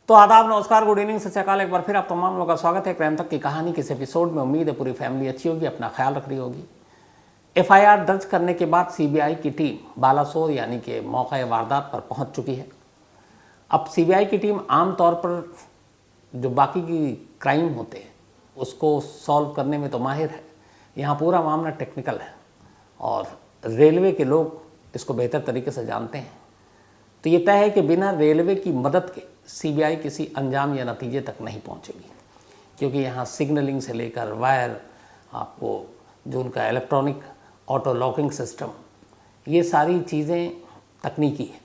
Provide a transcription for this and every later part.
तो आदाब, नमस्कार, गुड इवनिंग, सत श्री अकाल। एक बार फिर आप तमाम लोगों का स्वागत है क्राइम तक की कहानी के इस एपिसोड में। उम्मीद है पूरी फैमिली अच्छी होगी, अपना ख्याल रख रही होगी। एफआईआर दर्ज करने के बाद सीबीआई की टीम बालासोर यानी कि मौका वारदात पर पहुंच चुकी है। अब सीबीआई की टीम आमतौर पर जो बाकी की क्राइम होते हैं उसको सॉल्व करने में तो माहिर है, यहाँ पूरा मामला टेक्निकल है और रेलवे के लोग इसको बेहतर तरीके से जानते हैं। तो ये तय है कि बिना रेलवे की मदद के सीबीआई किसी अंजाम या नतीजे तक नहीं पहुंचेगी, क्योंकि यहाँ सिग्नलिंग से लेकर वायर, आपको जो उनका इलेक्ट्रॉनिक ऑटो लॉकिंग सिस्टम, ये सारी चीज़ें तकनीकी है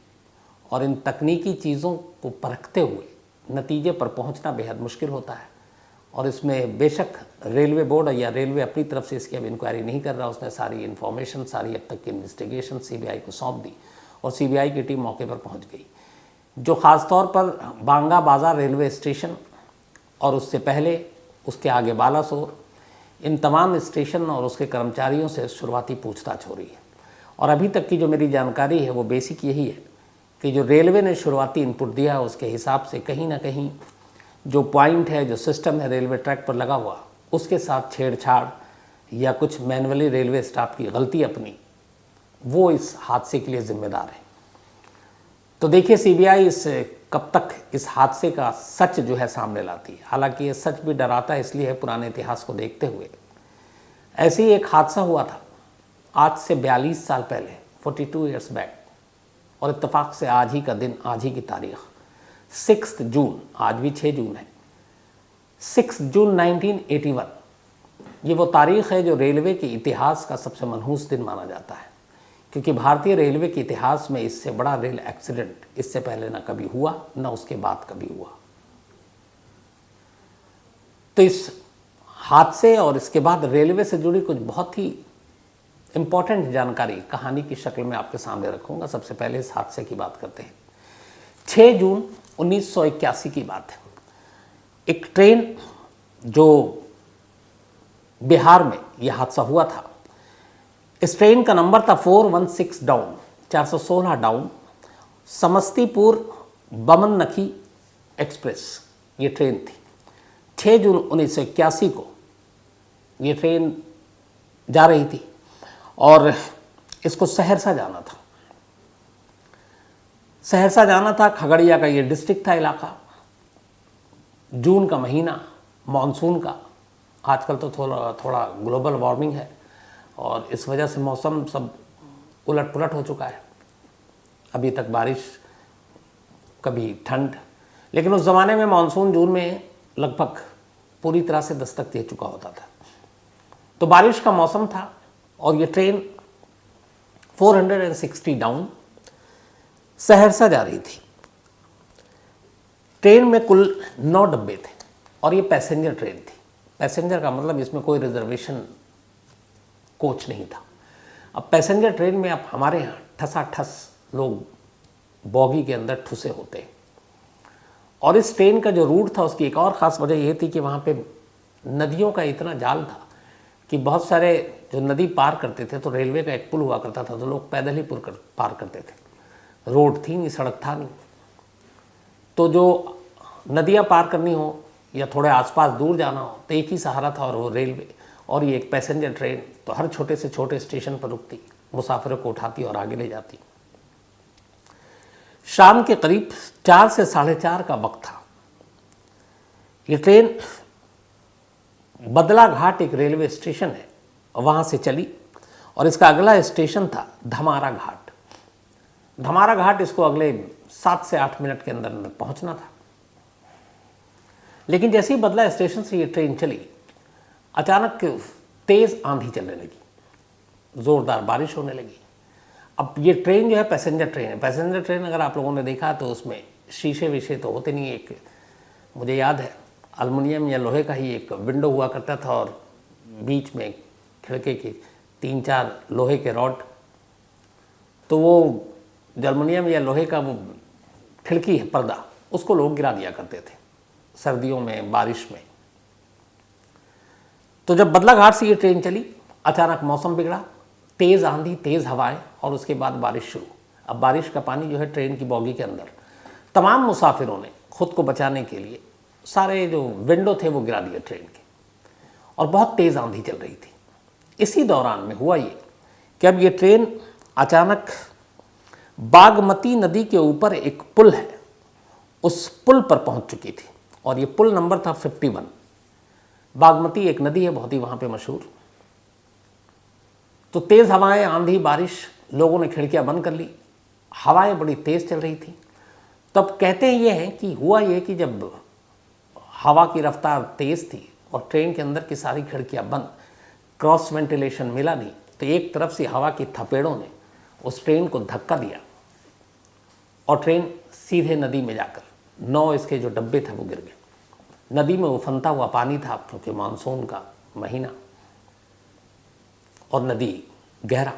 और इन तकनीकी चीज़ों को परखते हुए नतीजे पर पहुंचना बेहद मुश्किल होता है। और इसमें बेशक रेलवे बोर्ड या रेलवे अपनी तरफ से इसकी अब इंक्वायरी नहीं कर रहा, उसने सारी इन्फॉर्मेशन, सारी अब तक की इन्वेस्टिगेशन सीबीआई को सौंप दी और सीबीआई की टीम मौके पर पहुंच गई, जो ख़ास तौर पर बांगा बाज़ार रेलवे स्टेशन और उससे पहले उसके आगे बालासोर, इन तमाम स्टेशन और उसके कर्मचारियों से शुरुआती पूछताछ हो रही है। और अभी तक की जो मेरी जानकारी है वो बेसिक यही है कि जो रेलवे ने शुरुआती इनपुट दिया है उसके हिसाब से कहीं ना कहीं जो पॉइंट है, जो सिस्टम है रेलवे ट्रैक पर लगा हुआ, उसके साथ छेड़छाड़ या कुछ मैनुअली रेलवे स्टाफ की गलती अपनी, वो इस हादसे के लिए जिम्मेदार है। तो देखिए सीबीआई इस कब तक इस हादसे का सच जो है सामने लाती है। हालांकि ये सच भी डराता है, इसलिए है पुराने इतिहास को देखते हुए। ऐसे ही एक हादसा हुआ था आज से 42 साल पहले, 42 ईयर्स बैक, और इत्तेफाक से आज ही का दिन, आज ही की तारीख 6 जून, आज भी 6 जून है, 6 जून 1981, ये वो तारीख है जो रेलवे के इतिहास का सबसे मनहूस दिन माना जाता है, क्योंकि भारतीय रेलवे के इतिहास में इससे बड़ा रेल एक्सीडेंट इससे पहले ना कभी हुआ, ना उसके बाद कभी हुआ। तो इस हादसे और इसके बाद रेलवे से जुड़ी कुछ बहुत ही इम्पोर्टेंट जानकारी कहानी की शक्ल में आपके सामने रखूंगा। सबसे पहले इस हादसे की बात करते हैं। 6 जून 1981 की बात है। एक ट्रेन जो बिहार में यह हादसा हुआ था, इस ट्रेन का नंबर था 416 डाउन, 416 डाउन, समस्तीपुर बमनखी एक्सप्रेस ये ट्रेन थी। 6 जून 1981 को ये ट्रेन जा रही थी और इसको सहरसा जाना था। सहरसा जाना था, खगड़िया का ये डिस्ट्रिक्ट था, इलाका। जून का महीना, मानसून का, आजकल तो थोड़ा ग्लोबल वार्मिंग है और इस वजह से मौसम सब उलट पुलट हो चुका है। अभी तक बारिश, कभी ठंड, लेकिन उस ज़माने में मानसून जून में लगभग पूरी तरह से दस्तक दे चुका होता था। तो बारिश का मौसम था और ये ट्रेन 460 डाउन सहरसा जा रही थी। ट्रेन में कुल 9 डब्बे थे और ये पैसेंजर ट्रेन थी। पैसेंजर का मतलब इसमें कोई रिजर्वेशन कोच नहीं था। अब पैसेंजर ट्रेन में अब हमारे यहाँ ठसाठस लोग बॉगी के अंदर ठुसे होते हैं। और इस ट्रेन का जो रूट था उसकी एक और ख़ास वजह यह थी कि वहाँ पे नदियों का इतना जाल था कि बहुत सारे जो नदी पार करते थे, तो रेलवे का एक पुल हुआ करता था, तो लोग पैदल ही पार करते थे। रोड थी नहीं, सड़क था नहीं। तो जो नदियाँ पार करनी हो या थोड़े आसपास दूर जाना हो तो एक ही सहारा था और वो रेलवे। और ये एक पैसेंजर ट्रेन तो हर छोटे से छोटे स्टेशन पर रुकती, मुसाफिरों को उठाती और आगे ले जाती। शाम के करीब 4 से 4:30 का वक्त था। ये ट्रेन बदलाघाट एक रेलवे स्टेशन है, वहाँ से चली और इसका अगला स्टेशन था धमारा घाट। धमारा घाट इसको अगले 7 से 8 मिनट के अंदर पहुँचना था। लेकिन जैसे ही बदला स्टेशन से ये ट्रेन चली, अचानक तेज़ आंधी चलने लगी, ज़ोरदार बारिश होने लगी। अब ये ट्रेन जो है पैसेंजर ट्रेन है। पैसेंजर ट्रेन अगर आप लोगों ने देखा तो उसमें शीशे वीशे तो होते नहीं। एक मुझे याद है एल्युमिनियम या लोहे का ही एक विंडो हुआ करता था और बीच में खिड़की के 3-4 लोहे के रॉड, तो वो एल्युमिनियम या लोहे का वो खिड़की है, पर्दा, उसको लोग गिरा दिया करते थे सर्दियों में, बारिश में। तो जब बदलाघाट से ये ट्रेन चली, अचानक मौसम बिगड़ा, तेज़ आंधी, तेज़ हवाएं और उसके बाद बारिश शुरू। अब बारिश का पानी जो है ट्रेन की बॉगी के अंदर, तमाम मुसाफिरों ने खुद को बचाने के लिए सारे जो विंडो थे वो गिरा दिए ट्रेन के, और बहुत तेज़ आंधी चल रही थी। इसी दौरान में हुआ ये कि अब ये ट्रेन अचानक बागमती नदी के ऊपर एक पुल है, उस पुल पर पहुंच चुकी थी, और ये पुल नंबर था 51। बागमती एक नदी है बहुत ही वहाँ पे मशहूर। तो तेज़ हवाएं, आंधी, बारिश, लोगों ने खिड़कियाँ बंद कर ली, हवाएं बड़ी तेज़ चल रही थी। तब कहते ये हैं कि हुआ ये कि जब हवा की रफ्तार तेज़ थी और ट्रेन के अंदर की सारी खिड़कियाँ बंद, क्रॉस वेंटिलेशन मिला नहीं, तो एक तरफ से हवा की थपेड़ों ने उस ट्रेन को धक्का दिया और ट्रेन सीधे नदी में जाकर 9 इसके जो डब्बे थे वो गिर गए। नदी में उफनता हुआ पानी था क्योंकि मानसून का महीना और नदी गहरा।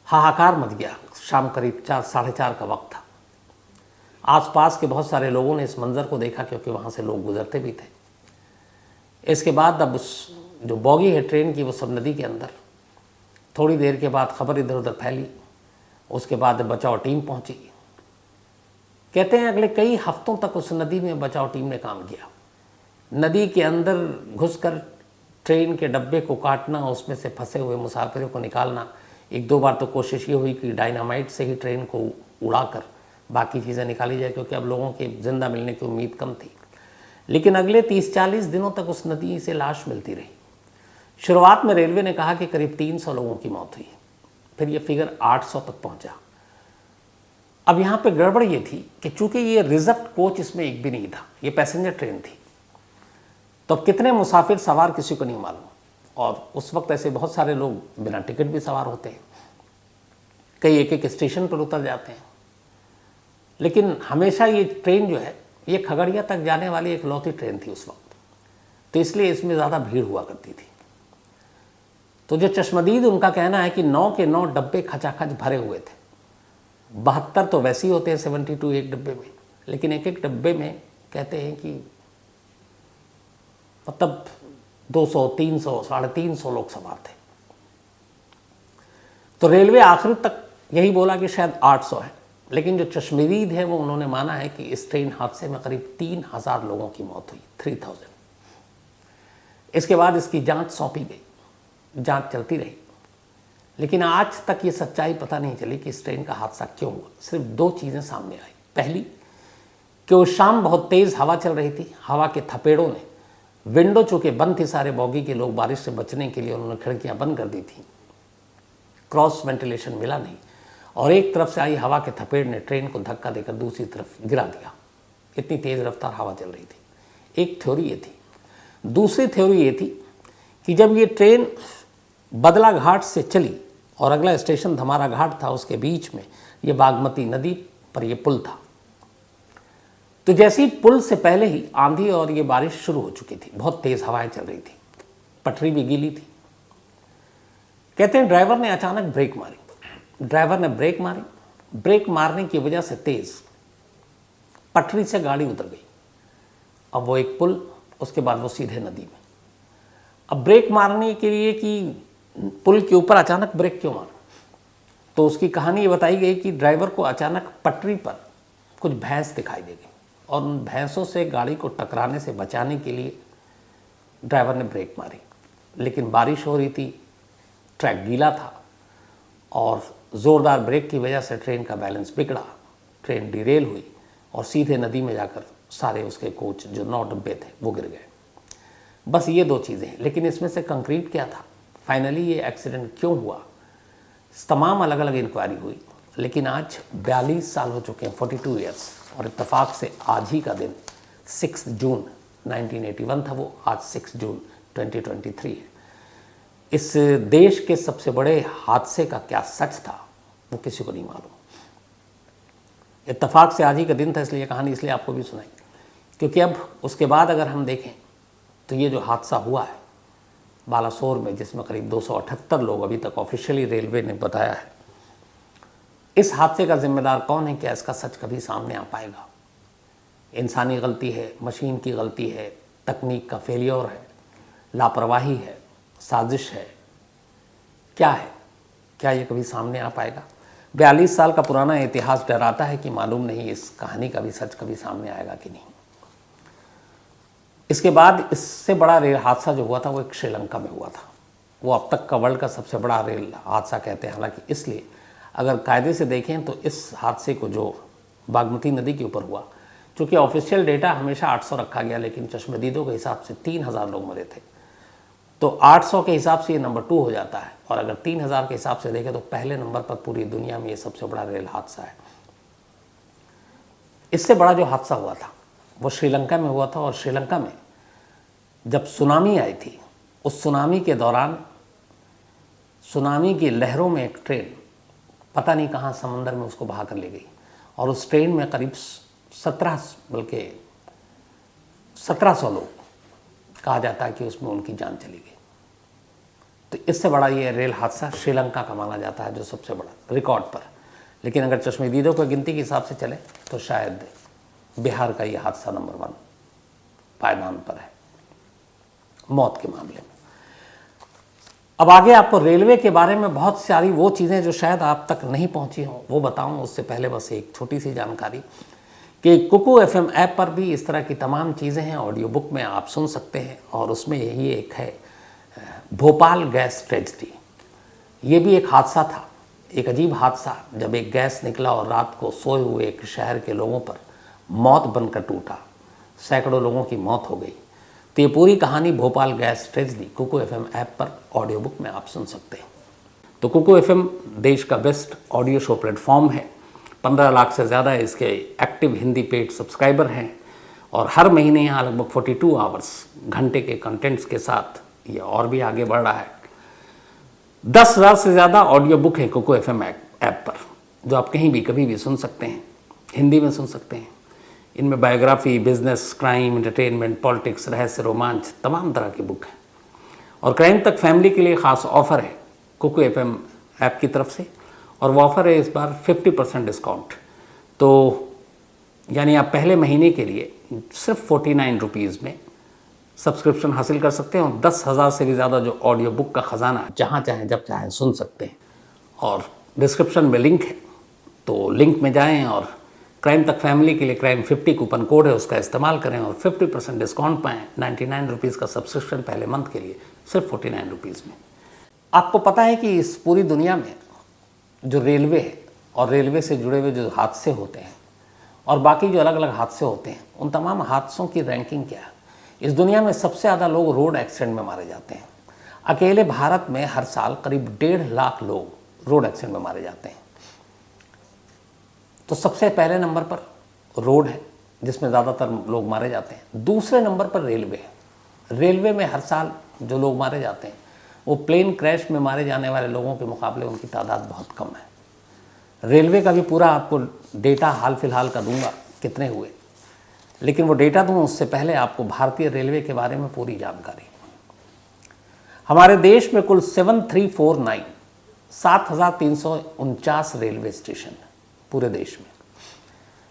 हाहाकार मच गया। शाम करीब 4, साढ़े 4 का वक्त था। आसपास के बहुत सारे लोगों ने इस मंज़र को देखा क्योंकि वहाँ से लोग गुजरते भी थे। इसके बाद अब उस जो बॉगी है ट्रेन की वो सब नदी के अंदर। थोड़ी देर के बाद खबर इधर उधर फैली, उसके बाद बचाव टीम पहुंची। कहते हैं अगले कई हफ्तों तक उस नदी में बचाव टीम ने काम किया। नदी के अंदर घुसकर ट्रेन के डब्बे को काटना, उसमें से फंसे हुए मुसाफिरों को निकालना। 1-2 बार तो कोशिश ये हुई कि डायनामाइट से ही ट्रेन को उड़ाकर बाकी चीज़ें निकाली जाए, क्योंकि अब लोगों के जिंदा मिलने की उम्मीद कम थी। लेकिन अगले 30-40 दिनों तक उस नदी से लाश मिलती रही। शुरुआत में रेलवे ने कहा कि करीब 300 लोगों की मौत हुई, फिर ये फिगर 800 तक पहुंचा। अब यहाँ पे गड़बड़ ये थी कि चूंकि ये रिजर्व कोच इसमें एक भी नहीं था, ये पैसेंजर ट्रेन थी, तो अब कितने मुसाफिर सवार किसी को नहीं मालूम। और उस वक्त ऐसे बहुत सारे लोग बिना टिकट भी सवार होते हैं, कई एक एक स्टेशन पर उतर जाते हैं। लेकिन हमेशा ये ट्रेन जो है ये खगड़िया तक जाने वाली एक लौती ट्रेन थी उस वक्त, तो इसलिए इसमें ज़्यादा भीड़ हुआ करती थी। तो जो चश्मदीद, उनका कहना है कि 9 के 9 डब्बे खचाखच भरे हुए थे। 72 तो वैसे ही होते हैं 72 एक डब्बे में, लेकिन एक एक डब्बे में कहते हैं कि मतलब 200, 300, 350 लोग सवार थे। तो रेलवे आखिर तक यही बोला कि शायद 800 है, लेकिन जो चश्मदीद है वो उन्होंने माना है कि इस ट्रेन हादसे में करीब 3000 लोगों की मौत हुई, 3000। इसके बाद इसकी जांच सौंपी गई, जांच चलती रही, लेकिन आज तक ये सच्चाई पता नहीं चली कि इस ट्रेन का हादसा क्यों हुआ। सिर्फ 2 चीज़ें सामने आई। पहली कि उस शाम बहुत तेज़ हवा चल रही थी, हवा के थपेड़ों ने विंडो चूँकि बंद थी, सारे बॉगी के लोग बारिश से बचने के लिए उन्होंने खिड़कियाँ बंद कर दी थी, क्रॉस वेंटिलेशन मिला नहीं, और एक तरफ से आई हवा के थपेड़ ने ट्रेन को धक्का देकर दूसरी तरफ गिरा दिया। इतनी तेज़ रफ्तार हवा चल रही थी। एक थ्योरी ये थी। दूसरी थ्योरी ये थी कि जब ये ट्रेन बदला घाट से चली और अगला स्टेशन धमारा घाट था, उसके बीच में ये बागमती नदी पर ये पुल था, तो जैसे ही पुल से पहले ही आंधी और ये बारिश शुरू हो चुकी थी, बहुत तेज़ हवाएं चल रही थी, पटरी भी गीली थी। कहते हैं ड्राइवर ने अचानक ब्रेक मारी। ड्राइवर ने ब्रेक मारी, ब्रेक मारने की वजह से तेज़ पटरी से गाड़ी उतर गई। अब वो एक पुल, उसके बाद वो सीधे नदी में। अब ब्रेक मारने के लिए कि पुल के ऊपर अचानक ब्रेक क्यों मारा, तो उसकी कहानी ये बताई गई कि ड्राइवर को अचानक पटरी पर कुछ भैंस दिखाई दे गई, और उन भैंसों से गाड़ी को टकराने से बचाने के लिए ड्राइवर ने ब्रेक मारी। लेकिन बारिश हो रही थी, ट्रैक गीला था, और ज़ोरदार ब्रेक की वजह से ट्रेन का बैलेंस बिगड़ा, ट्रेन डिरेल हुई और सीधे नदी में जाकर सारे उसके कोच जो 9 डब्बे थे वो गिर गए। बस ये 2 चीज़ें हैं। लेकिन इसमें से कंक्रीट क्या था, फाइनली ये एक्सीडेंट क्यों हुआ, तमाम अलग अलग इंक्वायरी हुई। लेकिन आज 42 साल हो चुके हैं, 42 ईयर्स, और इत्तेफाक से आज ही का दिन 6 जून 1981 था वो, आज 6 जून 2023 है। इस देश के सबसे बड़े हादसे का क्या सच था वो किसी को नहीं मालूम। इत्तेफाक से आज ही का दिन था, इसलिए कहानी इसलिए आपको भी सुनाई, क्योंकि अब उसके बाद अगर हम देखें तो ये जो हादसा हुआ है बालासोर में, जिसमें करीब 278 लोग अभी तक ऑफिशियली रेलवे ने बताया है, इस हादसे का जिम्मेदार कौन है, क्या इसका सच कभी सामने आ पाएगा? इंसानी गलती है, मशीन की गलती है, तकनीक का फेलियर है, लापरवाही है, साजिश है, क्या है? क्या ये कभी सामने आ पाएगा? 42 साल का पुराना इतिहास डराता है कि मालूम नहीं इस कहानी का भी सच कभी सामने आएगा कि नहीं। इसके बाद इससे बड़ा रेल हादसा जो हुआ था वो एक श्रीलंका में हुआ था। वो अब तक का वर्ल्ड का सबसे बड़ा रेल हादसा कहते हैं। हालांकि इसलिए अगर कायदे से देखें तो इस हादसे को जो बागमती नदी के ऊपर हुआ, चूँकि ऑफिशियल डेटा हमेशा 800 रखा गया, लेकिन चश्मदीदों के हिसाब से 3000 लोग मरे थे, तो 800 के हिसाब से ये नंबर 2 हो जाता है। और अगर 3000 के हिसाब से देखें तो पहले नंबर पर पूरी दुनिया में ये सबसे बड़ा रेल हादसा है। इससे बड़ा जो हादसा हुआ था वो श्रीलंका में हुआ था। और श्रीलंका में जब सुनामी आई थी, उस सुनामी के दौरान सुनामी की लहरों में एक ट्रेन पता नहीं कहाँ समंदर में उसको बहा कर ले गई, और उस ट्रेन में करीब 1700 लोग कहा जाता है कि उसमें उनकी जान चली गई। तो इससे बड़ा ये रेल हादसा श्रीलंका का माना जाता है, जो सबसे बड़ा रिकॉर्ड पर। लेकिन अगर चश्मदीदों को गिनती के हिसाब से चले तो शायद बिहार का ये हादसा नंबर 1 पायदान पर है मौत के मामले में। अब आगे आपको रेलवे के बारे में बहुत सारी वो चीज़ें जो शायद आप तक नहीं पहुंची हों वो बताऊं। उससे पहले बस एक छोटी सी जानकारी कि कुकू FM ऐप पर भी इस तरह की तमाम चीज़ें हैं, ऑडियो बुक में आप सुन सकते हैं। और उसमें यही एक है भोपाल गैस ट्रेजेडी। ये भी एक हादसा था, एक अजीब हादसा, जब एक गैस निकला और रात को सोए हुए एक शहर के लोगों पर मौत बनकर टूटा, सैकड़ों लोगों की मौत हो गई। तो ये पूरी कहानी Bhopal gas tragedy Kuku FM app पर ऑडियो बुक में आप सुन सकते हैं। तो कुकू FM देश का बेस्ट ऑडियो शो प्लेटफॉर्म है। 15 लाख से ज़्यादा इसके एक्टिव हिंदी पेड सब्सक्राइबर हैं, और हर महीने यहाँ लगभग 42 आवर्स घंटे के कंटेंट्स के साथ ये और भी आगे बढ़ रहा है। 10,000 से ज़्यादा ऑडियो बुक है कुकू FM ऐप पर, जो आप कहीं भी कभी भी सुन सकते हैं, हिंदी में सुन सकते हैं। इनमें biography, business, crime, entertainment, politics, रहस्य, रोमांच, तमाम तरह की बुक हैं। और क्राइम तक फैमिली के लिए ख़ास ऑफ़र है कुकू FM ऐप की तरफ से, और वो ऑफ़र है इस बार 50% डिस्काउंट। तो यानी आप पहले महीने के लिए सिर्फ 49 रुपीज़ में सब्सक्रिप्शन हासिल कर सकते हैं, और 10,000 से भी ज़्यादा जो ऑडियो बुक का ख़जाना जहाँ चाहें जब चाहें सुन सकते हैं। और डिस्क्रिप्शन में लिंक है, तो लिंक में जाएं और क्राइम तक फैमिली के लिए क्राइम 50 कूपन कोड है, उसका इस्तेमाल करें और 50% डिस्काउंट पाएँ। 99 रुपीज़ का सब्सक्रिप्शन पहले मंथ के लिए सिर्फ 49 रुपीज़ में। आपको पता है कि इस पूरी दुनिया में जो रेलवे है और रेलवे से जुड़े हुए जो हादसे होते हैं और बाकी जो अलग अलग हादसे होते हैं, उन तमाम हादसों की रैंकिंग क्या है। इस दुनिया में सबसे ज़्यादा लोग रोड एक्सीडेंट में मारे जाते हैं। अकेले भारत में हर साल करीब 1.5 लाख लोग रोड एक्सीडेंट में मारे जाते हैं। तो सबसे पहले नंबर पर रोड है, जिसमें ज़्यादातर लोग मारे जाते हैं। दूसरे नंबर पर रेलवे है। रेलवे में हर साल जो लोग मारे जाते हैं वो प्लेन क्रैश में मारे जाने वाले लोगों के मुकाबले उनकी तादाद बहुत कम है। रेलवे का भी पूरा आपको डेटा हाल फिलहाल का दूंगा कितने हुए, लेकिन वो डेटा दूँ उससे पहले आपको भारतीय रेलवे के बारे में पूरी जानकारी। हमारे देश में कुल 7,349 रेलवे स्टेशन है पूरे देश में,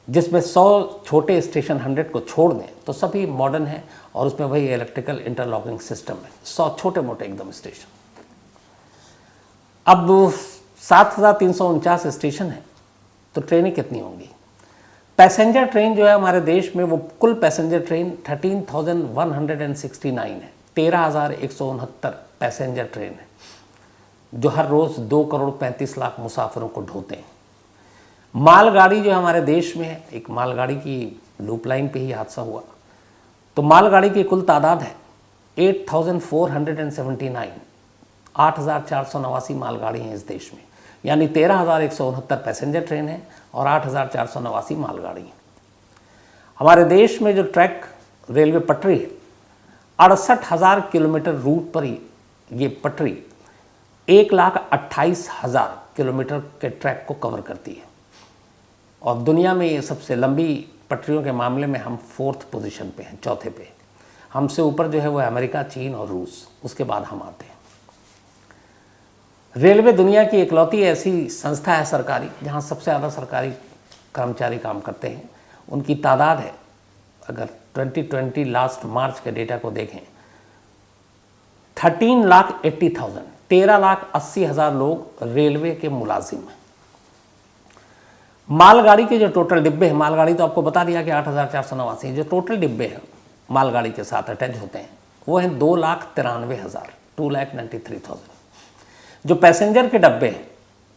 जिसमें 100 छोटे स्टेशन 100 को छोड़ दें तो सभी मॉडर्न हैं, और उसमें वही इलेक्ट्रिकल इंटरलॉकिंग सिस्टम है। 100 छोटे मोटे एकदम स्टेशन। अब 7,349 स्टेशन है तो ट्रेनें कितनी होंगी। पैसेंजर ट्रेन जो है हमारे देश में, वो कुल पैसेंजर ट्रेन 13,169 है। 13,169 पैसेंजर ट्रेन है, जो हर रोज़ 2 करोड़ 35 लाख मुसाफिरों को ढोते हैं। मालगाड़ी जो हमारे देश में है, एक मालगाड़ी की लूप लाइन पे ही हादसा हुआ, तो मालगाड़ी की कुल तादाद है 8,479। 8,489 मालगाड़ी हैं इस देश में, यानी 13,169 पैसेंजर ट्रेन है और 8,489 मालगाड़ी हैं। हमारे देश में जो ट्रैक रेलवे पटरी है, 68,000 किलोमीटर रूट पर ही ये पटरी 1,28,000 किलोमीटर के ट्रैक को कवर करती है। और दुनिया में ये सबसे लंबी पटरियों के मामले में हम 4th पोजीशन पे हैं, चौथे पे। हमसे ऊपर जो है वो अमेरिका, चीन और रूस, उसके बाद हम आते हैं। रेलवे दुनिया की इकलौती ऐसी संस्था है सरकारी जहाँ सबसे ज़्यादा सरकारी कर्मचारी काम करते हैं। उनकी तादाद है, अगर 2020 लास्ट मार्च के डेटा को देखें, 13,80,000 13,80,000 लोग रेलवे के मुलाजिम हैं। मालगाड़ी के जो टोटल डिब्बे हैं, मालगाड़ी तो आपको बता दिया कि 8,489, जो टोटल डिब्बे हैं मालगाड़ी के साथ अटैच होते हैं वो हैं 2,93,000, 2,93,000। जो पैसेंजर के डब्बे हैं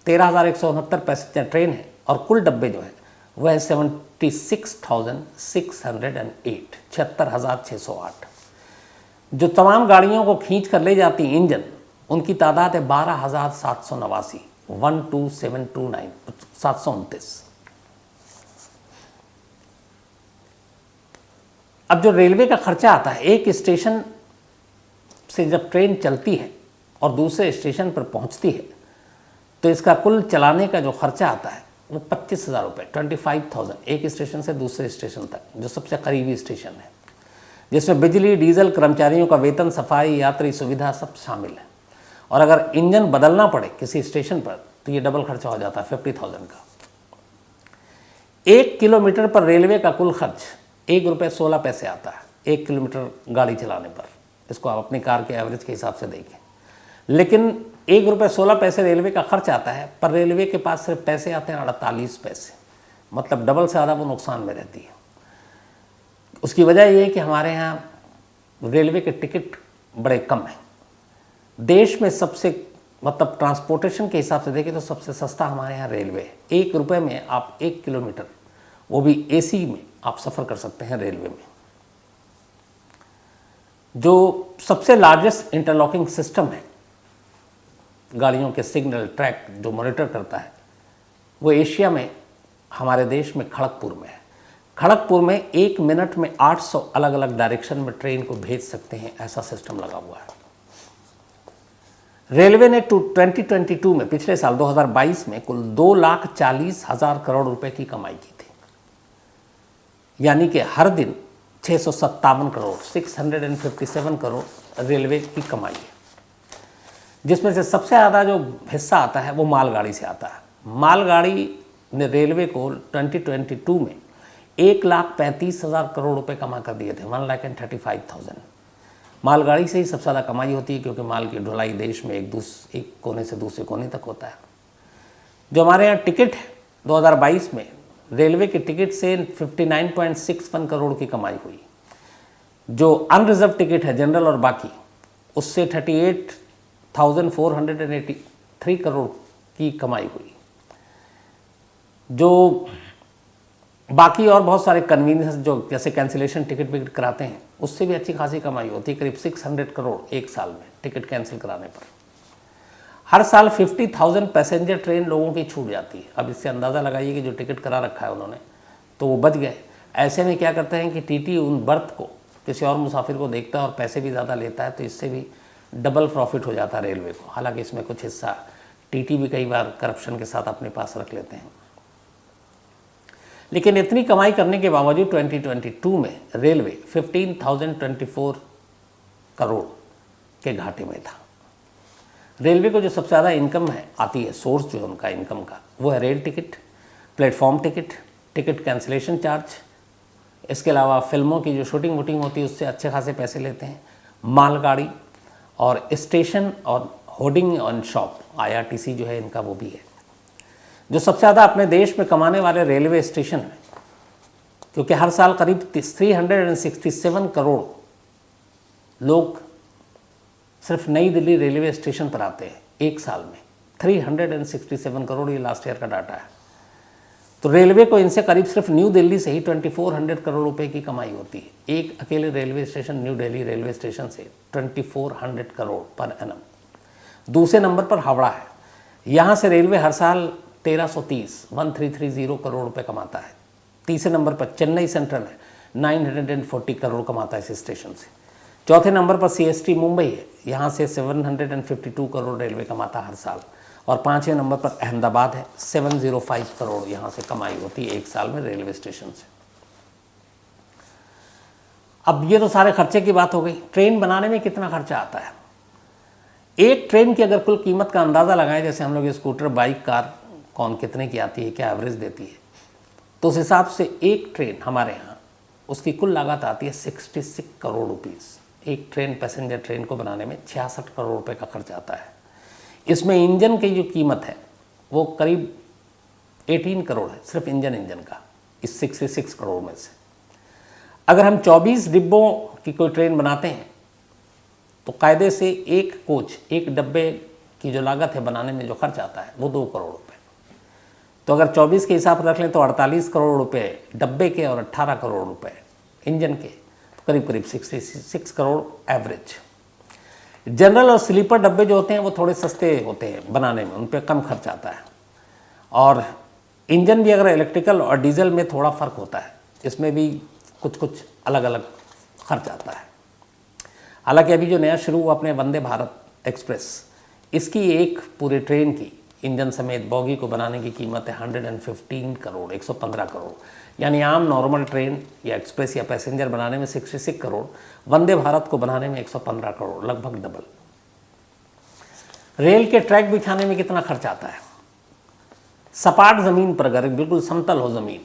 13,169 पैसेंजर ट्रेन है, और कुल डब्बे जो है वह है 76,608, 76,608। जो तमाम गाड़ियों को खींच कर ले जाती इंजन, उनकी तादाद है 12,789, 12729, 729। अब जो रेलवे का खर्चा आता है, एक स्टेशन से जब ट्रेन चलती है और दूसरे स्टेशन पर पहुंचती है तो इसका कुल चलाने का जो खर्चा आता है वो 25,000 रुपये, 25,000, एक स्टेशन से दूसरे स्टेशन तक, जो सबसे करीबी स्टेशन है, जिसमें बिजली, डीजल, कर्मचारियों का वेतन, सफाई, यात्री सुविधा सब शामिल है। और अगर इंजन बदलना पड़े किसी स्टेशन पर तो ये डबल खर्चा हो जाता है 50,000 का। 1 किलोमीटर पर रेलवे का कुल खर्च 1 रुपये 16 पैसे आता है 1 किलोमीटर गाड़ी चलाने पर। इसको आप अपनी कार के एवरेज के हिसाब से देखें। लेकिन 1 रुपये 16 पैसे रेलवे का खर्च आता है, पर रेलवे के पास सिर्फ पैसे आते हैं 48 पैसे, मतलब डबल से ज़्यादा वो नुकसान में रहती है। उसकी वजह यह है कि हमारे यहाँ रेलवे के टिकट बड़े कम हैं। देश में सबसे, मतलब ट्रांसपोर्टेशन के हिसाब से देखें तो सबसे सस्ता हमारे यहाँ रेलवे है। 1 रुपये में आप 1 किलोमीटर, वो भी AC में, आप सफ़र कर सकते हैं रेलवे में। जो सबसे लार्जेस्ट इंटरलॉकिंग सिस्टम है गाड़ियों के सिग्नल ट्रैक जो मॉनिटर करता है, वो एशिया में हमारे देश में खड़गपुर में है। खड़गपुर में 1 मिनट में 800 अलग अलग डायरेक्शन में ट्रेन को भेज सकते हैं, ऐसा सिस्टम लगा हुआ है। रेलवे ने 2022 में, पिछले साल 2022 में कुल 2,40,000 करोड़ रुपए की कमाई की थी, यानी कि हर दिन 657 करोड़, 657 करोड़ रेलवे की कमाई है, जिसमें से सबसे ज़्यादा जो हिस्सा आता है वो मालगाड़ी से आता है। मालगाड़ी ने रेलवे को 2022 में 1,35,000 करोड़ रुपए कमा कर दिए थे, 1,35,000। मालगाड़ी से ही सबसे ज़्यादा कमाई होती है, क्योंकि माल की ढुलाई देश में एक कोने से दूसरे कोने तक होता है। जो हमारे यहाँ टिकट है 2022 में, रेलवे के टिकट से 59.61 करोड़ की कमाई हुई। जो अनरिजर्व टिकट है, जनरल और बाकी, उससे 38,483 करोड़ की कमाई हुई। जो बाकी और बहुत सारे कन्वीनियंस, जो जैसे कैंसिलेशन टिकट विकट कराते हैं, उससे भी अच्छी खासी कमाई होती है, करीब 600 करोड़ एक साल में टिकट कैंसिल कराने पर। हर साल 50,000 पैसेंजर ट्रेन लोगों की छूट जाती है। अब इससे अंदाज़ा लगाइए कि जो टिकट करा रखा है उन्होंने, तो वो बच गए। ऐसे में क्या करते हैं कि TT उन बर्थ को किसी और मुसाफिर को देखता है और पैसे भी ज़्यादा लेता है, तो इससे भी डबल प्रॉफिट हो जाता है रेलवे को। हालांकि इसमें कुछ हिस्सा TT भी कई बार करप्शन के साथ अपने पास रख लेते हैं। लेकिन इतनी कमाई करने के बावजूद 2022 में रेलवे 15,024 करोड़ के घाटे में था। रेलवे को जो सबसे ज़्यादा इनकम है आती है, सोर्स जो है उनका इनकम का, वो है rail ticket, platform ticket, ticket cancellation charge. इसके अलावा फिल्मों की जो शूटिंग वूटिंग होती है उससे अच्छे खासे पैसे लेते हैं। मालगाड़ी और स्टेशन और होर्डिंग ऑन शॉप, IRTC जो है इनका, वो भी है। जो सबसे ज़्यादा अपने देश में कमाने वाले रेलवे स्टेशन हैं, क्योंकि हर साल करीब 367 करोड़ लोग सिर्फ नई दिल्ली रेलवे स्टेशन पर आते हैं एक साल में। 367 करोड़, ये लास्ट ईयर का डाटा है। तो रेलवे को इनसे करीब सिर्फ न्यू दिल्ली से ही 2400 करोड़ रुपए की कमाई होती है। एक अकेले railway station, new Delhi railway station से 2400 करोड़ पर एनम। दूसरे नंबर पर हावड़ा है, यहाँ से रेलवे हर साल 1330 करोड़ रुपए कमाता है। तीसरे नंबर पर चेन्नई सेंट्रल है, 940 करोड़ कमाता है इस स्टेशन से। चौथे नंबर पर CST मुंबई है, यहाँ से 752 करोड़ रेलवे कमाता है हर साल। और पाँचवें नंबर पर अहमदाबाद है, 705 करोड़ यहाँ से कमाई होती है एक साल में रेलवे स्टेशन से। अब ये तो सारे खर्चे की बात हो गई। ट्रेन बनाने में कितना खर्चा आता है? एक ट्रेन की अगर कुल कीमत का अंदाज़ा लगाएं, जैसे हम लोग स्कूटर, बाइक, कार कौन कितने की आती है, क्या एवरेज देती है, तो उस हिसाब से एक ट्रेन हमारे यहाँ, उसकी कुल लागत आती है 66 करोड़ रुपीज़। एक ट्रेन, पैसेंजर ट्रेन को बनाने में 66 करोड़ रुपए का खर्च आता है। इसमें इंजन की जो कीमत है वो करीब 18 करोड़ है सिर्फ इंजन का इस 66 करोड़ में से। अगर हम 24 डिब्बों की कोई ट्रेन बनाते हैं तो कायदे से एक कोच, एक डब्बे की जो लागत है बनाने में जो खर्च आता है वो 2 करोड़ रुपए। तो अगर 24 के हिसाब रख लें तो 48 करोड़ रुपए डब्बे के और 18 करोड़ रुपए इंजन के, तो करीब करीब 66 करोड़ एवरेज। जनरल और स्लीपर डब्बे जो होते हैं वो थोड़े सस्ते होते हैं बनाने में, उन पर कम खर्च आता है। और इंजन भी अगर इलेक्ट्रिकल और डीजल में थोड़ा फ़र्क होता है, इसमें भी कुछ अलग अलग खर्च आता है। हालांकि अभी जो नया शुरू हुआ अपने वंदे भारत एक्सप्रेस, इसकी एक पूरे ट्रेन की इंजन समेत बॉगी को बनाने की कीमत है 115 करोड़, 115 करोड़। यानी आम नॉर्मल ट्रेन या एक्सप्रेस या पैसेंजर बनाने में 66 करोड़, वंदे भारत को बनाने में 115 करोड़, लगभग डबल। रेल के ट्रैक बिछाने में कितना खर्च आता है? सपाट ज़मीन पर अगर बिल्कुल समतल हो ज़मीन,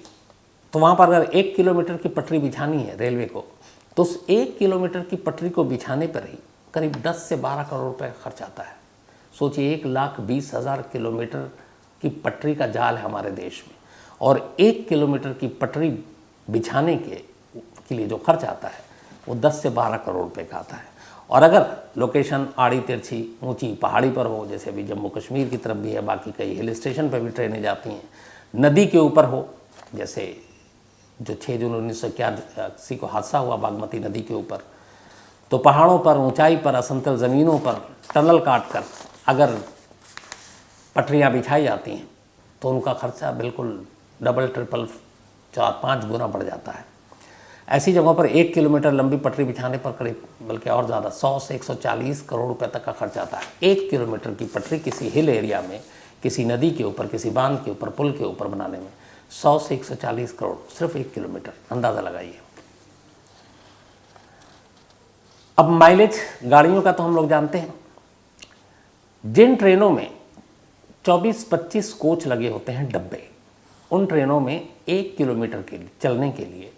तो वहाँ पर अगर 1 किलोमीटर की पटरी बिछानी है रेलवे को, तो उस 1 किलोमीटर की पटरी को बिछाने पर ही करीब 10 से 12 करोड़ रुपए का खर्च आता है। सोचिए 1,20,000 किलोमीटर की पटरी का जाल है हमारे देश में, और 1 किलोमीटर की पटरी बिछाने के लिए जो खर्च आता है वो 10 से 12 करोड़ रुपए का आता है। और अगर लोकेशन आड़ी तिरछी ऊंची पहाड़ी पर हो, जैसे अभी जम्मू कश्मीर की तरफ भी है, बाकी कई हिल स्टेशन पर भी ट्रेनें जाती हैं, नदी के ऊपर हो, जैसे जो 6 जून 1981 को हादसा हुआ बागमती नदी के ऊपर, तो पहाड़ों पर, ऊंचाई पर, असमतल ज़मीनों पर टनल काट कर अगर पटरियाँ बिछाई जाती हैं तो उनका खर्चा बिल्कुल डबल, ट्रिपल, 4-5 गुना बढ़ जाता है। ऐसी जगहों पर 1 किलोमीटर लंबी पटरी बिछाने पर करीब, बल्कि और ज़्यादा, 100 से 140 करोड़ रुपए तक का खर्च आता है। 1 किलोमीटर की पटरी किसी हिल एरिया में, किसी नदी के ऊपर, किसी बांध के ऊपर, पुल के ऊपर बनाने में 100 से 140 करोड़, सिर्फ 1 किलोमीटर, अंदाज़ा लगाइए। अब माइलेज गाड़ियों का तो हम लोग जानते हैं। जिन ट्रेनों में 24-25 कोच लगे होते हैं डब्बे, उन ट्रेनों में 1 किलोमीटर के लिए चलने के लिए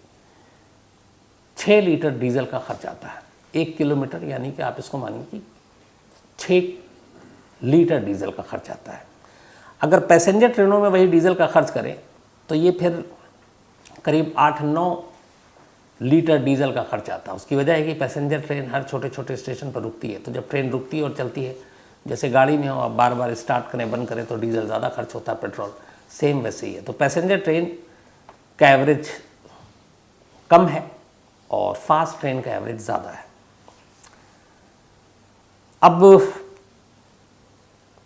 6 लीटर डीजल का खर्च आता है। 1 किलोमीटर यानी कि आप इसको मानिए कि 6 लीटर डीजल का खर्च आता है। अगर पैसेंजर ट्रेनों में वही डीजल का खर्च करें तो ये फिर करीब 8-9 लीटर डीजल का खर्च आता है। उसकी वजह है कि पैसेंजर ट्रेन हर छोटे छोटे स्टेशन पर रुकती है, तो जब ट्रेन रुकती है और चलती है, जैसे गाड़ी में हो आप बार बार स्टार्ट करें बंद करें तो डीजल ज़्यादा खर्च होता है, पेट्रोल सेम वैसे ही है। तो पैसेंजर ट्रेन का एवरेज कम है और फास्ट ट्रेन का एवरेज ज़्यादा है। अब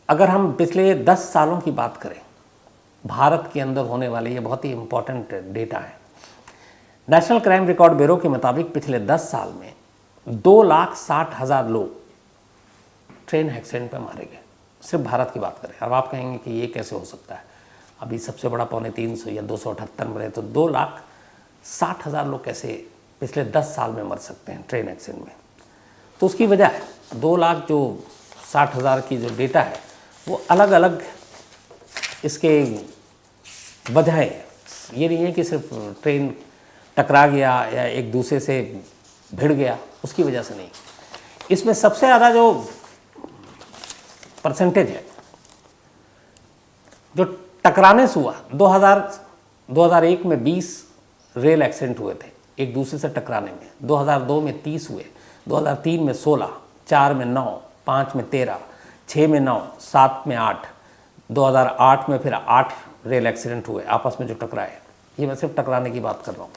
अगर हम पिछले 10 सालों की बात करें, भारत के अंदर होने वाले, ये बहुत ही इम्पोर्टेंट डेटा है। नेशनल क्राइम रिकॉर्ड ब्यूरो के मुताबिक पिछले 10 साल में 2,60,000 लोग ट्रेन एक्सीडेंट में मारे गए, सिर्फ भारत की बात करें। अब आप कहेंगे कि ये कैसे हो सकता है, अभी सबसे बड़ा 350 या 278 मरे, तो 2,60,000 लोग कैसे पिछले 10 साल में मर सकते हैं ट्रेन एक्सीडेंट में? तो उसकी वजह है 2,60,000 की जो डेटा है वो अलग अलग इसके वजह है। ये नहीं है कि सिर्फ ट्रेन टकरा गया या एक दूसरे से भिड़ गया, उसकी वजह से नहीं। इसमें सबसे ज़्यादा जो परसेंटेज है जो टकराने से हुआ, 2001 में 20 रेल एक्सीडेंट हुए थे एक दूसरे से टकराने में, 2002 में 30 हुए, 2003 में 16, 4 में 9, 5 में 13, 6 में 9, 7 में 8, 2008 में फिर 8 रेल एक्सीडेंट हुए आपस में जो टकराए। ये मैं सिर्फ टकराने की बात कर रहा हूँ।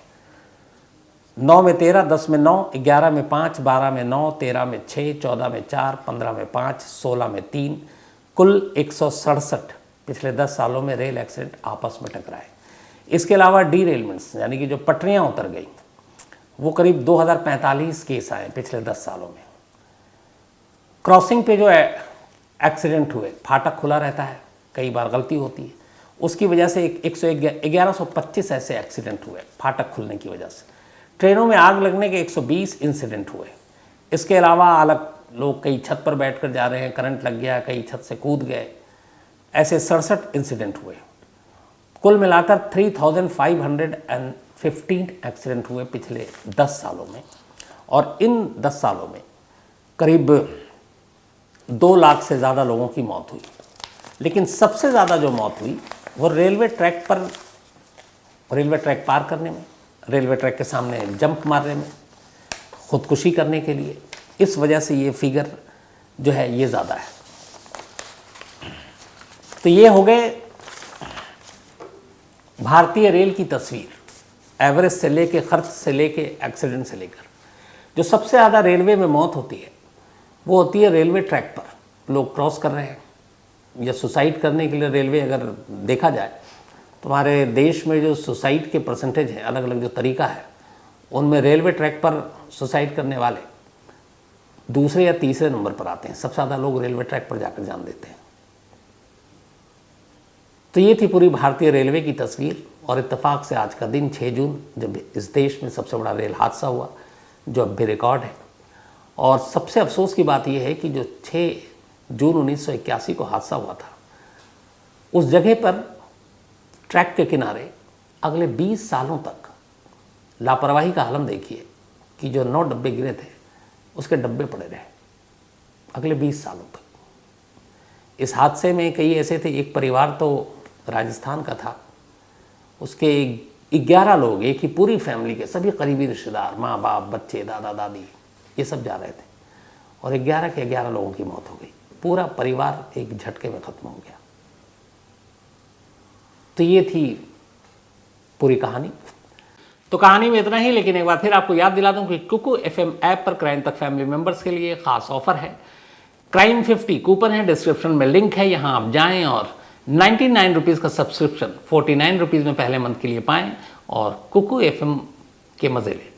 9 में 13, 10 में 9, 11 में 5, 12 में 9, 13 में 6, 14 में 4, 15 में 5, 16 में 3, कुल 167 पिछले 10 सालों में रेल एक्सीडेंट आपस में टकराए। इसके अलावा डीरेलमेंट्स यानी कि जो पटरियां उतर गई, वो करीब 2045 केस आए पिछले 10 सालों में। क्रॉसिंग पे जो एक्सीडेंट हुए, फाटक खुला रहता है, कई बार गलती होती है, उसकी वजह से 1125 ऐसे एक्सीडेंट हुए फाटक खुलने की वजह से। ट्रेनों में आग लगने के 120 इंसिडेंट हुए। इसके अलावा अलग लोग कई छत पर बैठकर जा रहे हैं, करंट लग गया, कई छत से कूद गए, ऐसे 67 इंसिडेंट हुए। कुल मिलाकर 3,515 एक्सीडेंट हुए पिछले 10 सालों में, और इन 10 सालों में करीब 2 लाख से ज़्यादा लोगों की मौत हुई। लेकिन सबसे ज़्यादा जो मौत हुई वो रेलवे ट्रैक पार करने में, रेलवे ट्रैक के सामने जंप मारने में, खुदकुशी करने के लिए, इस वजह से ये फिगर जो है ये ज़्यादा है। तो ये हो गए भारतीय रेल की तस्वीर, एवरेज से लेके, खर्च से लेके, एक्सीडेंट से लेकर। जो सबसे ज़्यादा रेलवे में मौत होती है वो होती है रेलवे ट्रैक पर। लोग क्रॉस कर रहे हैं या सुसाइड करने के लिए, रेलवे अगर देखा जाए तो हमारे देश में जो सुसाइड के परसेंटेज है, अलग अलग जो तरीका है, उनमें रेलवे ट्रैक पर सुसाइड करने वाले दूसरे या तीसरे नंबर पर आते हैं। सबसे ज़्यादा लोग रेलवे ट्रैक पर जाकर जान देते हैं। तो ये थी पूरी भारतीय रेलवे की तस्वीर। और इत्तेफाक से आज का दिन 6 जून, जब इस देश में सबसे बड़ा रेल हादसा हुआ, जो अब भी रिकॉर्ड है। और सबसे अफसोस की बात यह है कि जो 6 जून 1981 को हादसा हुआ था, उस जगह पर ट्रैक के किनारे अगले 20 सालों तक लापरवाही का आलम देखिए कि जो 9 डब्बे गिरे थे उसके डब्बे पड़े रहे अगले 20 सालों तक। इस हादसे में कई ऐसे थे, एक परिवार तो राजस्थान का था, उसके 11 लोग, एक ही पूरी फैमिली के सभी करीबी रिश्तेदार, माँ बाप, बच्चे, दादा दादी, ये सब जा रहे थे और 11 के 11 लोगों की मौत हो गई। पूरा परिवार एक झटके में ख़त्म हो गया। तो ये थी पूरी कहानी। तो कहानी में इतना ही, लेकिन एक बार फिर आपको याद दिला दूं कि कुकू FM ऐप पर क्राइम तक फैमिली मेंबर्स के लिए खास ऑफर है। क्राइम 50 कूपन है, डिस्क्रिप्शन में लिंक है, यहाँ आप जाएं और 99 रुपीज़ का सब्सक्रिप्शन 49 रुपीज़ में पहले मंथ के लिए पाएं और कुकू FM के मज़े लें।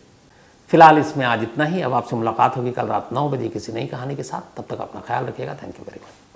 फिलहाल इसमें आज इतना ही। अब आपसे मुलाकात होगी कल रात 9 बजे किसी नई कहानी के साथ। तब तक अपना ख्याल रखिएगा। Thank you very much.